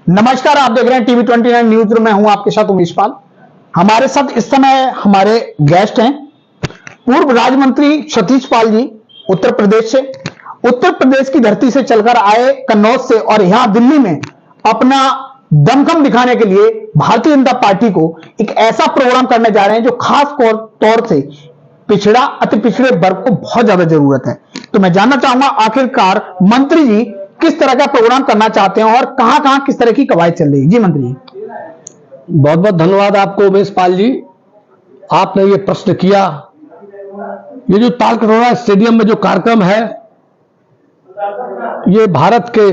नमस्कार, आप देख रहे हैं टीवी 29 न्यूज। में हूं आपके साथ उमेश पाल। हमारे साथ इस समय हमारे गेस्ट हैं पूर्व राज्य मंत्री सतीश पाल जी, उत्तर प्रदेश से। उत्तर प्रदेश की धरती से चलकर आए कन्नौज से, और यहां दिल्ली में अपना दमखम दिखाने के लिए भारतीय जनता पार्टी को एक ऐसा प्रोग्राम करने जा रहे हैं जो खास तौर से पिछड़ा अति पिछड़े वर्ग को बहुत ज्यादा जरूरत है। तो मैं जानना चाहूंगा आखिरकार मंत्री जी किस तरह का प्रोग्राम करना चाहते हैं और कहां कहां किस तरह की कवायद चल रही है। जी मंत्री जी, बहुत बहुत धन्यवाद आपको उमेश पाल जी। आपने ये प्रश्न किया। ये जो तालकटोरा स्टेडियम में जो कार्यक्रम है, ये भारत के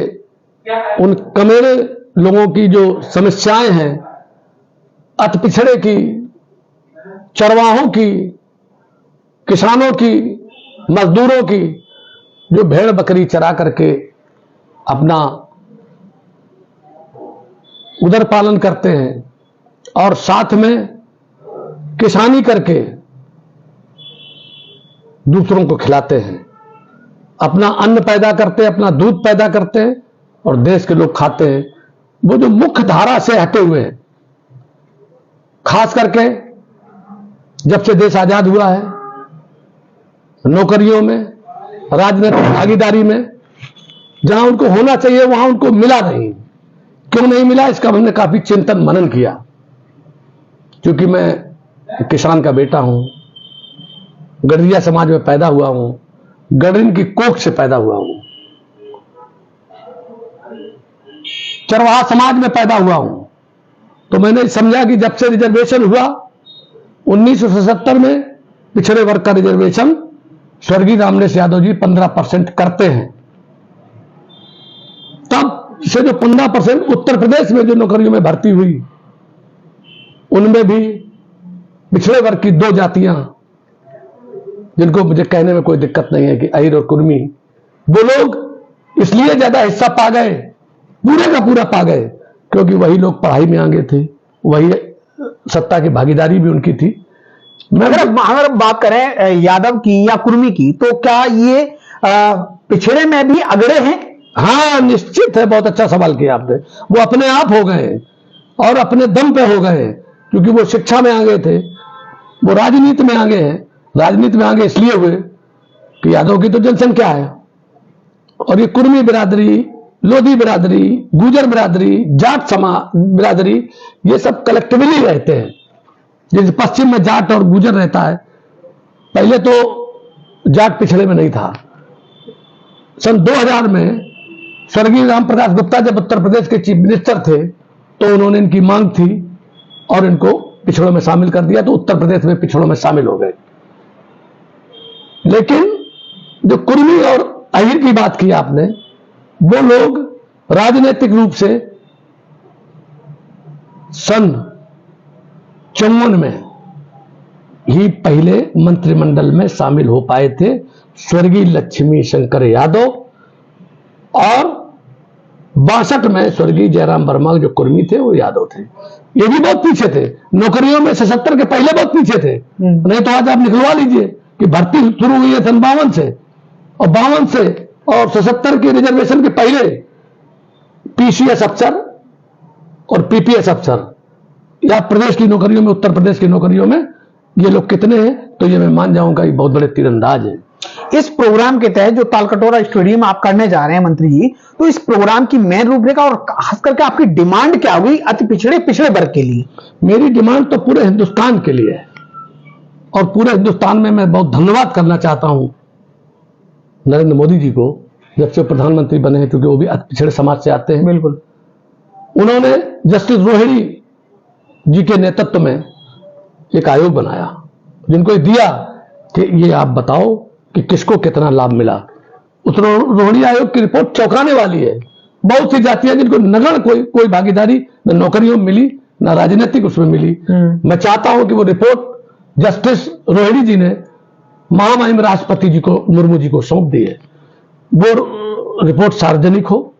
उन कमेरे लोगों की जो समस्याएं हैं, अति पिछड़े की, चरवाहों की, किसानों की, मजदूरों की, जो भेड़ बकरी चरा करके अपना उदर पालन करते हैं और साथ में किसानी करके दूसरों को खिलाते हैं, अपना अन्न पैदा करते हैं, अपना दूध पैदा करते हैं और देश के लोग खाते हैं। वो जो मुख्य धारा से हटे हुए हैं, खास करके जब से देश आजाद हुआ है, नौकरियों में, राजनीतिक भागीदारी में जहां उनको होना चाहिए वहां उनको मिला नहीं। क्यों नहीं मिला, इसका हमने काफी चिंतन मनन किया। क्योंकि मैं किसान का बेटा हूं, गडरिया समाज में पैदा हुआ हूं, गडरिन की कोख से पैदा हुआ हूं, चरवाहा समाज में पैदा हुआ हूं। तो मैंने समझा कि जब से रिजर्वेशन हुआ 1977 में, पिछड़े वर्ग का रिजर्वेशन स्वर्गीय रामनेश यादव जी 15% करते हैं। तब से जो 15% उत्तर प्रदेश में जो नौकरियों में भर्ती हुई, उनमें भी पिछड़े वर्ग की दो जातियां, जिनको मुझे कहने में कोई दिक्कत नहीं है कि अहिर और कुर्मी, वो लोग इसलिए ज्यादा हिस्सा पा गए, पूरे का पूरा पा गए, क्योंकि वही लोग पढ़ाई में आगे थे, वही सत्ता की भागीदारी भी उनकी थी। अगर बात करें यादव की या कुर्मी की, तो क्या ये पिछड़े में भी अगड़े हैं? हाँ, निश्चित है। बहुत अच्छा सवाल किया आपने। वो अपने आप हो गए और अपने दम पे हो गए, क्योंकि वो शिक्षा में आगे थे, वो राजनीति में आगे हैं। राजनीति में आगे इसलिए हुए कि यादव की तो जनसंख्या है, और ये कुर्मी बिरादरी, लोधी बिरादरी, गुजर बिरादरी, जाट बिरादरी, ये सब कलेक्टिवली रहते हैं। जैसे पश्चिम में जाट और गुजर रहता है, पहले तो जाट पिछड़े में नहीं था। सन 2000 में स्वर्गीय राम प्रकाश गुप्ता जब उत्तर प्रदेश के चीफ मिनिस्टर थे, तो उन्होंने इनकी मांग थी और इनको पिछड़ों में शामिल कर दिया, तो उत्तर प्रदेश में पिछड़ों में शामिल हो गए। लेकिन जो कुर्मी और अहिर की बात की आपने, वो लोग राजनीतिक रूप से सन 54 में ही पहले मंत्रिमंडल में शामिल हो पाए थे। स्वर्गीय लक्ष्मी शंकर यादव, और 62 में स्वर्गीय जयराम वर्मा जो कुर्मी थे वो यादव थे। ये भी बहुत पीछे थे नौकरियों में, 77 के पहले बहुत पीछे थे। नहीं तो आज आप निकलवा लीजिए कि भर्ती शुरू हुई है सन 52 से, और 52 से और 77 के रिजर्वेशन के पहले पीसीएस अफसर और पीपीएस अफसर या प्रदेश की नौकरियों में, उत्तर प्रदेश की नौकरियों में ये लोग कितने हैं, तो ये मैं मान जाऊंगा ये बहुत बड़े तीरंदाज हैं। इस प्रोग्राम के तहत जो तालकटोरा स्टेडियम आप करने जा रहे हैं मंत्री जी, तो इस प्रोग्राम की मेन रूपरेखा और खास करके आपकी डिमांड क्या होगी अति पिछड़े वर्ग के लिए? मेरी डिमांड तो पूरे हिंदुस्तान के लिए है, और पूरे हिंदुस्तान में मैं बहुत धन्यवाद करना चाहता हूं नरेंद्र मोदी जी को, जब से प्रधानमंत्री बने हैं, क्योंकि वो भी अति पिछड़े समाज से आते हैं। बिल्कुल। उन्होंने जस्टिस रोहिणी जी के नेतृत्व में एक आयोग बनाया, जिनको दिया कि ये आप बताओ कि किसको कितना लाभ मिला। उस रोहिणी आयोग की रिपोर्ट चौंकाने वाली है। बहुत सी जातियां जिनको नगण कोई भागीदारी न नौकरियों में मिली, न राजनीतिक उसमें मिली। मैं चाहता हूं कि वो रिपोर्ट जस्टिस रोहिणी जी ने महामहिम राष्ट्रपति जी को, मुर्मू जी को सौंप दी है। वो रिपोर्ट सार्वजनिक हो,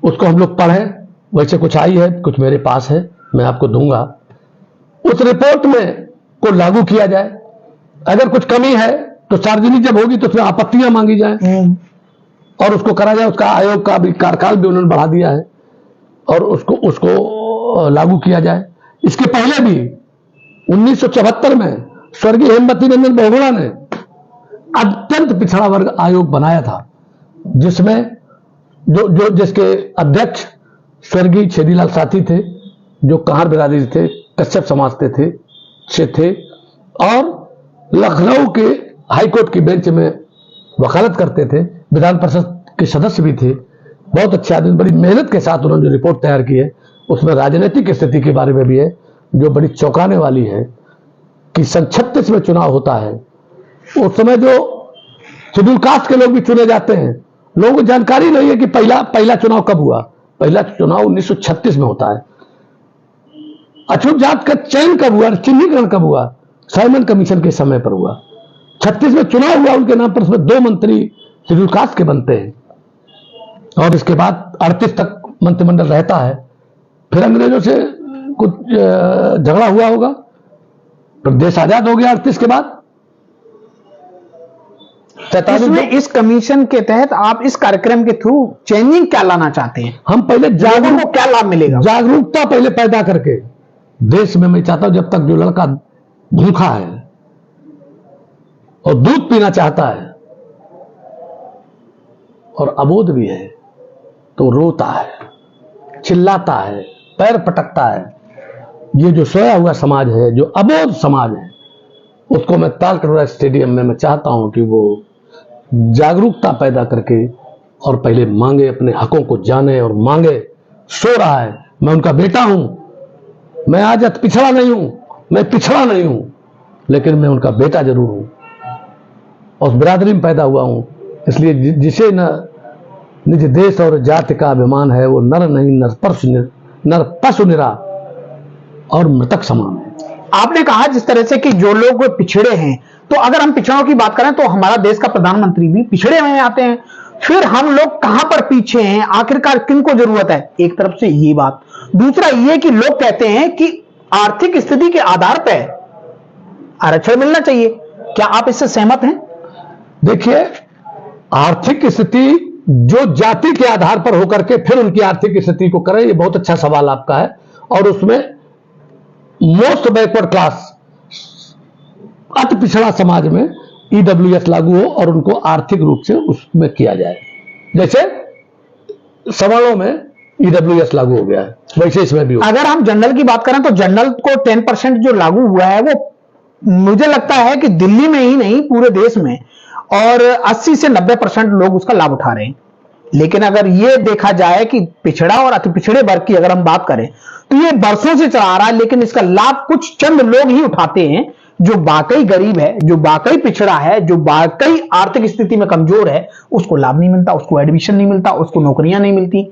उसको हम लोग पढ़ें। वैसे कुछ आई है, कुछ मेरे पास है, मैं आपको दूंगा। उस रिपोर्ट में को लागू किया जाए। अगर कुछ कमी है तो सार्वजनिक जब होगी तो उसमें आपत्तियां मांगी जाए और उसको करा जाए। उसका आयोग का भी कार्यकाल भी उन्होंने बढ़ा दिया है। और उसको उसको लागू किया जाए। इसके पहले भी 1974 में स्वर्गीय हेमवती नंदन बहुगुणा ने अत्यंत पिछड़ा वर्ग आयोग बनाया था, जिसमें जिसके अध्यक्ष स्वर्गीय छेदीलाल साथी थे, जो कहार बिरादरी थे, कश्यप समाज से थे और लखनऊ के हाईकोर्ट की बेंच में वकालत करते थे, विधान परिषद के सदस्य भी थे। बहुत अच्छे आदमी, बड़ी मेहनत के साथ उन्होंने जो रिपोर्ट तैयार की है उसमें राजनीतिक स्थिति के बारे में भी है, जो बड़ी चौंकाने वाली है कि सन 36 में चुनाव होता है। उस समय जो शेड्यूल कास्ट के लोग भी चुने जाते हैं, लोगों को जानकारी नहीं है कि पहला चुनाव कब हुआ। पहला चुनाव 1936 में होता है। अछूत जात का चयन कब हुआ, चिन्हीकरण कब हुआ? साइमन कमीशन के समय पर हुआ। 36 में चुनाव हुआ उनके नाम पर, उसमें 2 मंत्री शेड्यूल कास्ट के बनते हैं और इसके बाद 38 तक मंत्रिमंडल रहता है। फिर अंग्रेजों से कुछ झगड़ा हुआ होगा, फिर देश आजाद हो गया 38 के बाद। इसमें इस कमीशन के तहत आप इस कार्यक्रम के थ्रू चेंजिंग क्या लाना चाहते हैं? हम पहले लोगों को क्या लाभ मिलेगा? जागरूकता पहले पैदा करके देश में। मैं चाहता हूं जब तक जो लड़का भूखा है और दूध पीना चाहता है और अबोध भी है तो रोता है, चिल्लाता है, पैर पटकता है। ये जो सोया हुआ समाज है, जो अबोध समाज है, उसको मैं ताल कटोरा स्टेडियम में मैं चाहता हूं कि वो जागरूकता पैदा करके और पहले मांगे, अपने हकों को जाने और मांगे। सो रहा है, मैं उनका बेटा हूं, मैं आज पिछड़ा नहीं हूं, मैं पिछड़ा नहीं हूं, लेकिन मैं उनका बेटा जरूर हूं और बिरादरी में पैदा हुआ हूं। इसलिए जिसे न निज देश और जाति का अभिमान है, वो नर नहीं नर पशु निरा और मृतक समान है। आपने कहा जिस तरह से कि जो लोग पिछड़े हैं, तो अगर हम पिछड़ों की बात करें तो हमारा देश का प्रधानमंत्री भी पिछड़े में आते हैं। फिर हम लोग कहां पर पीछे हैं, आखिरकार किनको जरूरत है? एक तरफ से ये बात, दूसरा ये कि लोग कहते हैं कि आर्थिक स्थिति के आधार पर आरक्षण मिलना चाहिए। क्या आप इससे सहमत हैं? देखिए, आर्थिक स्थिति जो जाति के आधार पर होकर के फिर उनकी आर्थिक स्थिति को करें, ये बहुत अच्छा सवाल आपका है। और उसमें मोस्ट बैकवर्ड क्लास, अति पिछड़ा समाज में ईडब्ल्यूएस लागू हो और उनको आर्थिक रूप से उसमें किया जाए। जैसे सवर्णों में ईडब्ल्यूएस लागू हो गया है, वैसे इसमें भी हो। अगर हम जनरल की बात करें तो जनरल को 10% जो लागू हुआ है, वो मुझे लगता है कि दिल्ली में ही नहीं पूरे देश में, और 80 से 90% लोग उसका लाभ उठा रहे हैं। लेकिन अगर यह देखा जाए कि पिछड़ा और अति पिछड़े वर्ग की अगर हम बात करें तो ये बरसों से चला आ रहा है, लेकिन इसका लाभ कुछ चंद लोग ही उठाते हैं। जो वाकई गरीब है, जो वाकई पिछड़ा है, जो वाकई आर्थिक स्थिति में कमजोर है, उसको लाभ नहीं मिलता, उसको एडमिशन नहीं मिलता, उसको नौकरियां नहीं मिलती।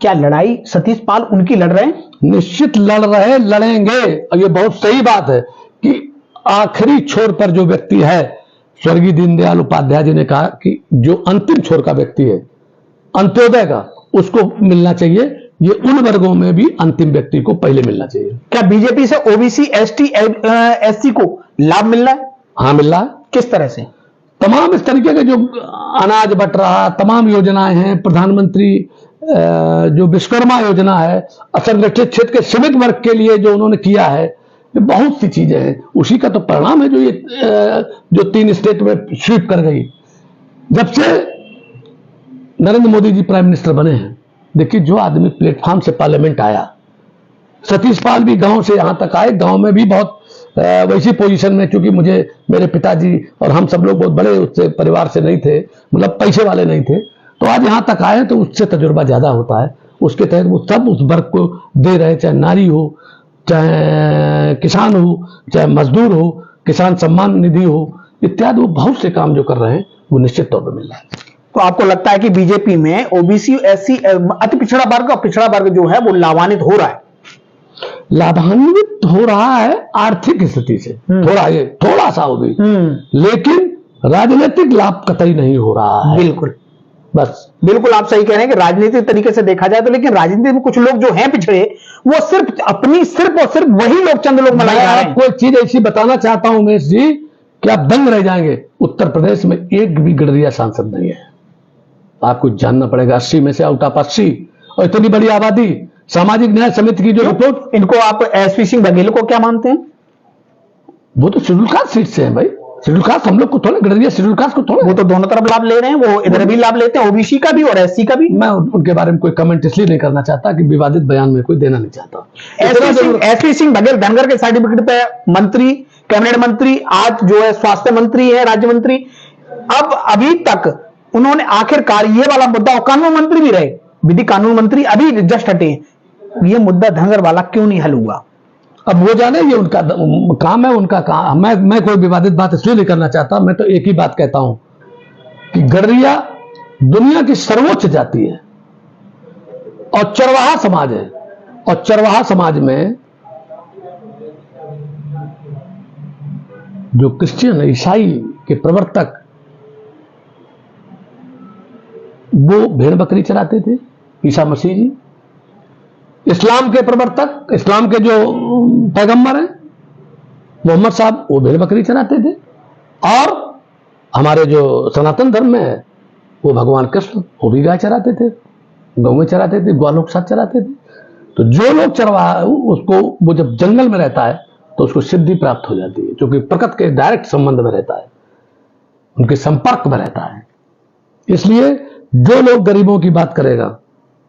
क्या लड़ाई सतीश पाल उनकी लड़ रहे हैं? निश्चित लड़ रहे, लड़ेंगे। और ये बहुत सही बात है कि आखिरी छोर पर जो व्यक्ति है, स्वर्गीय दीनदयाल उपाध्याय जी ने कहा कि जो अंतिम छोर का व्यक्ति है, अंत्योदय का, उसको मिलना चाहिए। ये उन वर्गों में भी अंतिम व्यक्ति को पहले मिलना चाहिए। क्या बीजेपी से ओबीसी, एसटी, एससी को लाभ मिल रहा है? हाँ, मिल रहा है। किस तरह से? तमाम इस तरीके के जो अनाज बट रहा, तमाम योजनाएं हैं। प्रधानमंत्री जो विश्वकर्मा योजना है, असंगठित क्षेत्र के श्रमिक वर्ग के लिए जो उन्होंने किया है, ये बहुत सी चीजें हैं। उसी का तो परिणाम है जो 3 स्टेट में स्वीप कर गई। जब से नरेंद्र मोदी जी प्राइम मिनिस्टर बने हैं, देखिए जो आदमी प्लेटफॉर्म से पार्लियामेंट आया, सतीश पाल भी गांव से यहां तक आए। गांव में भी बहुत वैसी पोजीशन में, क्योंकि मुझे मेरे पिताजी और हम सब लोग बहुत बड़े उससे परिवार से नहीं थे, मतलब पैसे वाले नहीं थे, तो आज यहां तक आए तो उससे तजुर्बा ज्यादा होता है। उसके तहत वो सब उस वर्ग को दे रहे, चाहे नारी हो, चाहे किसान हो, चाहे मजदूर हो, किसान सम्मान निधि हो, इत्यादि। वो बहुत से काम जो कर रहे हैं वो निश्चित तौर पर मिल रहा है। तो आपको लगता है कि बीजेपी में ओबीसी, एससी, अति पिछड़ा वर्ग और पिछड़ा वर्ग जो है वो लाभान्वित हो रहा है? लाभान्वित हो रहा है आर्थिक स्थिति से, थोड़ा सा हो गई, लेकिन राजनीतिक लाभ कतई नहीं हो रहा है। बिल्कुल, बस बिल्कुल आप सही कह रहे हैं कि राजनीतिक तरीके से देखा जाए तो, लेकिन राजनीति में कुछ लोग जो हैं पिछड़े, वो सिर्फ और सिर्फ वही लोग, चंद लोग मनाए जा रहे हैं। आपको एक चीज ऐसी बताना चाहता हूं उमेश जी कि आप दंग रह जाएंगे। उत्तर प्रदेश में एक भी गडरिया सांसद नहीं है। आपको जानना पड़ेगा, 80 में से आउट ऑफ 80, और इतनी बड़ी आबादी, सामाजिक न्याय समिति की जो रिपोर्ट, इनको आप एसपी सिंह बघेल को क्या मानते हैं? वो तो शेड्यूल कास्ट सीट से है भाई। शेड्यूल कास्ट हम लोग को थोड़ा, गड़रिया शेड्यूल कास्ट को थोड़ा। वो तो दोनों तरफ लाभ ले रहे हैं, वो इधर भी लाभ लेते हैं, ओबीसी का भी और एससी का भी। मैं उनके बारे में कोई कमेंट इसलिए नहीं करना चाहता कि विवादित बयान में कोई देना नहीं चाहता। एसपी सिंह बघेल धनगर के सर्टिफिकेट पे मंत्री, कैबिनेट मंत्री, आज जो है स्वास्थ्य मंत्री है, राज्य मंत्री। अब अभी तक उन्होंने आखिरकार ये वाला मुद्दा, और कानून मंत्री भी रहे, विधि कानून मंत्री अभी जस्ट हटे, ये मुद्दा धनगर वाला क्यों नहीं हल हुआ? अब वो जाने, ये उनका काम है, उनका काम। मैं कोई विवादित बात इसलिए नहीं करना चाहता। मैं तो एक ही बात कहता हूं कि गड़रिया दुनिया की सर्वोच्च जाति है और चरवाहा समाज है, और चरवाहा समाज में जो क्रिश्चियन ईसाई के प्रवर्तक, वो भेड़ बकरी चराते थे, ईसा मसीह जी। इस्लाम के प्रवर्तक, इस्लाम के जो पैगंबर हैं मोहम्मद साहब, वो भेड़ बकरी चराते थे। और हमारे जो सनातन धर्म में है वो भगवान कृष्ण, वो भी गाय चराते थे, गौवें चराते थे, ग्वालों के साथ चराते थे। तो जो लोग चरवाहा, उसको, वो जब जंगल में रहता है तो उसको सिद्धि प्राप्त हो जाती है, क्योंकि प्रकृति के डायरेक्ट संबंध में रहता है, उनके संपर्क में रहता है। इसलिए जो लोग गरीबों की बात करेगा,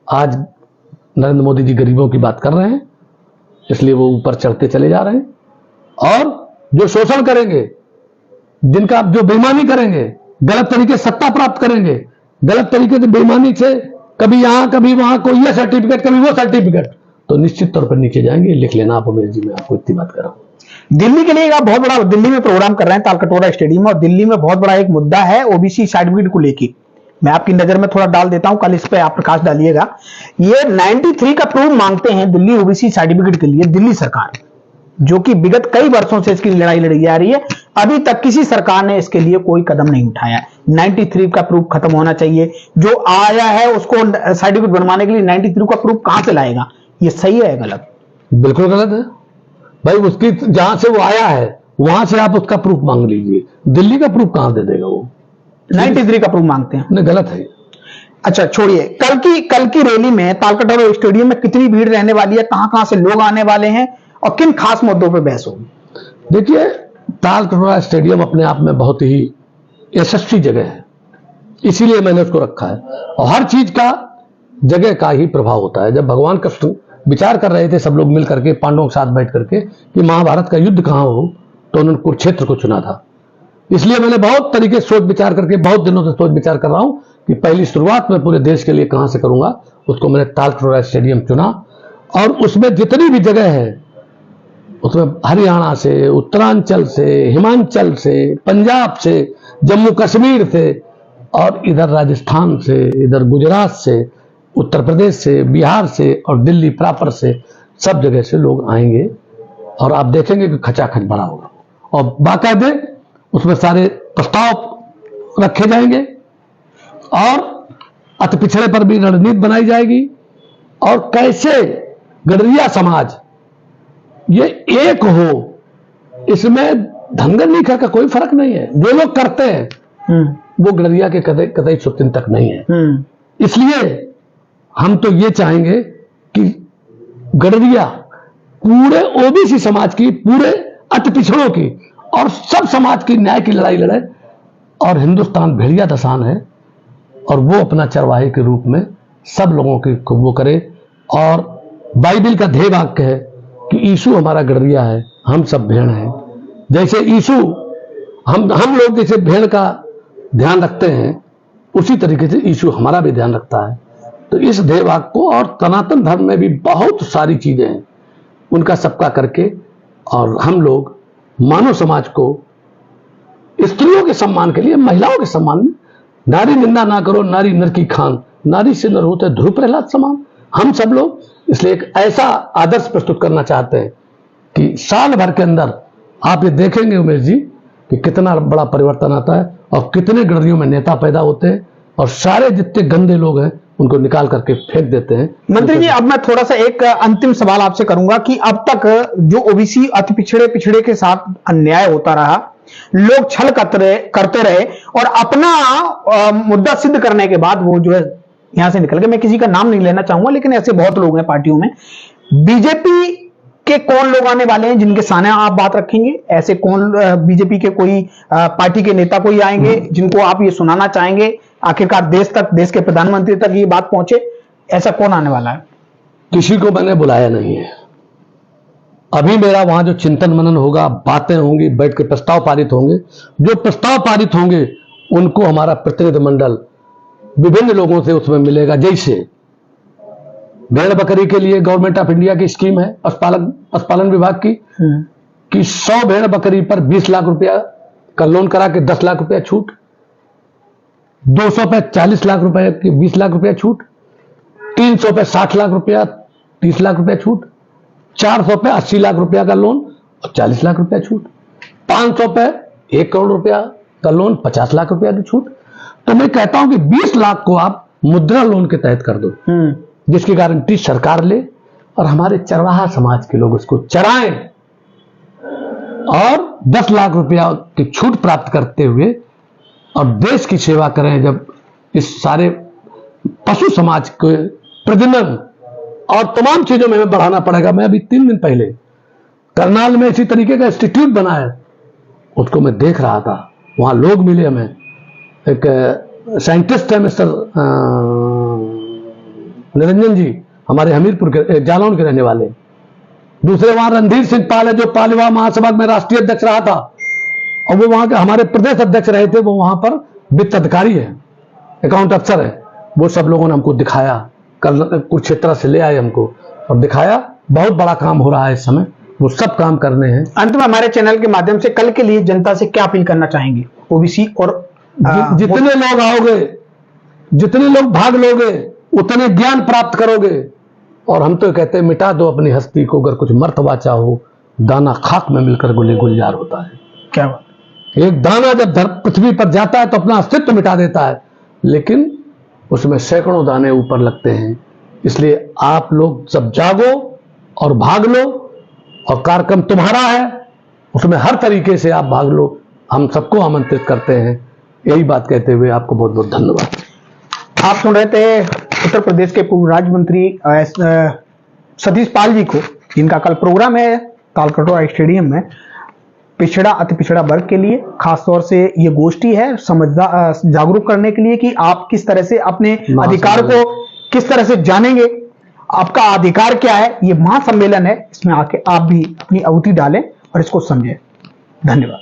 आज नरेंद्र मोदी जी गरीबों की बात कर रहे हैं, इसलिए वो ऊपर चढ़ते चले जा रहे हैं। और जो शोषण करेंगे, जिनका जो बेईमानी करेंगे, गलत तरीके से सत्ता प्राप्त करेंगे, गलत तरीके से बेईमानी से कभी यहां कभी वहां, कोई ये सर्टिफिकेट कभी वो सर्टिफिकेट, तो निश्चित तौर पर नीचे जाएंगे। लिख लेना आप उमेश जी, मैं आपको इतनी बात कर रहा हूं। दिल्ली के लिए आप बहुत बड़ा, दिल्ली में प्रोग्राम कर रहे हैं तालकटोरा स्टेडियम में, और दिल्ली में बहुत बड़ा एक मुद्दा है ओबीसी सर्टिफिकेट को लेकर। मैं आपकी नजर में थोड़ा डाल देता हूं, कल इस पे आप प्रकाश डालिएगा। ये 93 का प्रूफ मांगते हैं दिल्ली ओबीसी सर्टिफिकेट के लिए दिल्ली सरकार, जो कि विगत कई वर्षों से इसकी लड़ाई लड़ी जा रही है। अभी तक किसी सरकार ने इसके लिए कोई कदम नहीं उठाया। 93 का प्रूफ खत्म होना चाहिए। जो आया है उसको सर्टिफिकेट बनवाने के लिए 93 का प्रूफ कहां से लाएगा? ये सही है गलत? बिल्कुल गलत है भाई। उसकी जहां से वो आया है वहां से आप उसका प्रूफ मांग लीजिए। दिल्ली का प्रूफ कहां दे देगा वो? 93 का प्रूफ मांगते हैं। नहीं, गलत है। अच्छा छोड़िए, कल की रैली में तालकटोरा स्टेडियम में कितनी भीड़ रहने वाली है, कहां से लोग आने वाले हैं, और किन खास मुद्दों पर बहस होगी? देखिए, तालकटोरा स्टेडियम अपने आप में बहुत ही यशस्वी जगह है, इसीलिए मैंने उसको रखा है। और हर चीज का जगह का ही प्रभाव होता है। जब भगवान कृष्ण विचार कर रहे थे सब लोग मिल करके, पांडवों के साथ बैठ करके, कि महाभारत का युद्ध कहां हो, तो उन्होंने कुरुक्षेत्र को चुना था। इसलिए मैंने बहुत तरीके से सोच विचार करके, बहुत दिनों से सोच विचार कर रहा हूं कि पहली शुरुआत में पूरे देश के लिए कहां से करूंगा, उसको मैंने तालकटोरा स्टेडियम चुना। और उसमें जितनी भी जगह है, उसमें हरियाणा से, उत्तरांचल से, हिमाचल से, पंजाब से, जम्मू कश्मीर से, और इधर राजस्थान से, इधर गुजरात से, उत्तर प्रदेश से, बिहार से, और दिल्ली प्रॉपर से, सब जगह से लोग आएंगे। और आप देखेंगे कि खचाखच भरा होगा, और बाकायदे उसमें सारे प्रस्ताव रखे जाएंगे, और अति पिछड़े पर भी रणनीति बनाई जाएगी, और कैसे गड़रिया समाज ये एक हो, इसमें धनगर नीकर का कोई फर्क नहीं है। जो लोग करते हैं वो गड़रिया के कतई शुभचिंतक नहीं है। इसलिए हम तो ये चाहेंगे कि गड़रिया पूरे ओबीसी समाज की, पूरे अति पिछड़ों की और सब समाज की न्याय की लड़ाई लड़े। और हिंदुस्तान भेड़िया दसान है, और वो अपना चरवाहे के रूप में सब लोगों की वो करे। और बाइबल का ध्येय वाक्य है कि यीशु हमारा गड़रिया है, हम सब भेड़ हैं। जैसे यीशु, हम लोग जैसे भेड़ का ध्यान रखते हैं, उसी तरीके से यीशु हमारा भी ध्यान रखता है। तो इस ध्येय वाक्य को, और सनातन धर्म में भी बहुत सारी चीजें हैं, उनका सबका करके, और हम लोग मानव समाज को स्त्रियों के सम्मान के लिए, महिलाओं के सम्मान में, नारी निंदा ना करो नारी नर की खान, नारी से नर होते ध्रुव प्रहलाद समान, हम सब लोग। इसलिए एक ऐसा आदर्श प्रस्तुत करना चाहते हैं कि साल भर के अंदर आप ये देखेंगे उमेश जी कि कितना बड़ा परिवर्तन आता है, और कितने गड़रियों में नेता पैदा होते हैं, और सारे जितने गंदे लोग हैं उनको निकाल करके फेंक देते हैं। मंत्री जी, अब मैं थोड़ा सा एक अंतिम सवाल आपसे करूंगा कि अब तक जो ओबीसी अति पिछड़े के साथ अन्याय होता रहा, लोग छल करते रहे, और अपना मुद्दा सिद्ध करने के बाद वो जो है यहां से निकल गए। मैं किसी का नाम नहीं लेना चाहूंगा, लेकिन ऐसे बहुत लोग हैं पार्टियों में। बीजेपी के कौन लोग आने वाले हैं जिनके सामने आप बात रखेंगे? ऐसे कौन बीजेपी के कोई पार्टी के नेता कोई आएंगे जिनको आप ये सुनाना चाहेंगे, आखिरकार देश तक, देश के प्रधानमंत्री तक ये बात पहुंचे? ऐसा कौन आने वाला है? किसी को मैंने बुलाया नहीं है। अभी मेरा वहां जो चिंतन मनन होगा, बातें होंगी, बैठ के प्रस्ताव पारित होंगे। जो प्रस्ताव पारित होंगे उनको हमारा प्रतिनिधिमंडल विभिन्न लोगों से उसमें मिलेगा। जैसे भेड़ बकरी के लिए गवर्नमेंट ऑफ इंडिया की स्कीम है, पशुपालन विभाग की, कि 100 भेड़ बकरी पर 20 लाख रुपया का लोन करा के 10 लाख रुपया छूट, 200 पे 40 लाख रुपया की 20 लाख रुपया छूट, 300 पे 60 लाख रुपया 30 लाख रुपया छूट, 400 पे 80 लाख रुपया का लोन और 40 लाख रुपया छूट, 500 पे 1 करोड़ रुपया का लोन 50 लाख रुपया की छूट। तो मैं कहता हूं कि 20 लाख को आप मुद्रा लोन के तहत कर दो, जिसकी गारंटी सरकार ले और हमारे चरवाहा समाज के लोग उसको चराएं, और 10 लाख रुपया की छूट प्राप्त करते हुए और देश की सेवा करें। जब इस सारे पशु समाज के प्रजनन और तमाम चीजों में हमें बढ़ाना पड़ेगा। मैं अभी 3 दिन पहले करनाल में इसी तरीके का इंस्टीट्यूट बनाया, उसको मैं देख रहा था। वहां लोग मिले हमें, एक साइंटिस्ट है मिस्टर निरंजन जी, हमारे हमीरपुर के जालौन के रहने वाले। दूसरे वहां रणधीर सिंह पाल है, जो पाल युवा महासभा में राष्ट्रीय अध्यक्ष रहा था, और वो वहां के हमारे प्रदेश अध्यक्ष रहे थे। वो वहां पर वित्त अधिकारी है, अकाउंट अफसर है। वो सब लोगों ने हमको दिखाया, कल कुरुक्षेत्र से ले आए हमको और दिखाया। बहुत बड़ा काम हो रहा है इस समय, वो सब काम करने हैं। अंत में हमारे चैनल के माध्यम से कल के लिए जनता से क्या अपील करना चाहेंगे? ओबीसी और जितने लोग आओगे, जितने लोग भाग लोगे, उतने ज्ञान प्राप्त करोगे। और हम तो कहते हैं मिटा दो अपनी हस्ती को, अगर कुछ मर्तबा चाहो, दाना खाक में मिलकर गुले गुलजार होता है। क्या बात? एक दाना जब पृथ्वी पर जाता है तो अपना अस्तित्व मिटा देता है, लेकिन उसमें सैकड़ों दाने ऊपर लगते हैं। इसलिए आप लोग सब जागो और भाग लो, और कार्यक्रम तुम्हारा है, उसमें हर तरीके से आप भाग लो। हम सबको आमंत्रित करते हैं। यही बात कहते हुए आपको बहुत बहुत धन्यवाद। आप सुन रहे थे उत्तर प्रदेश के पूर्व राज्य मंत्री सतीश पाल जी को, जिनका कल प्रोग्राम है तालकटोरा स्टेडियम में पिछड़ा अति पिछड़ा वर्ग के लिए। खासतौर से ये गोष्ठी है जागरूक करने के लिए कि आप किस तरह से अपने अधिकार को किस तरह से जानेंगे, आपका अधिकार क्या है। ये महासम्मेलन है, इसमें आके आप भी अपनी आहुति डालें और इसको समझें। धन्यवाद।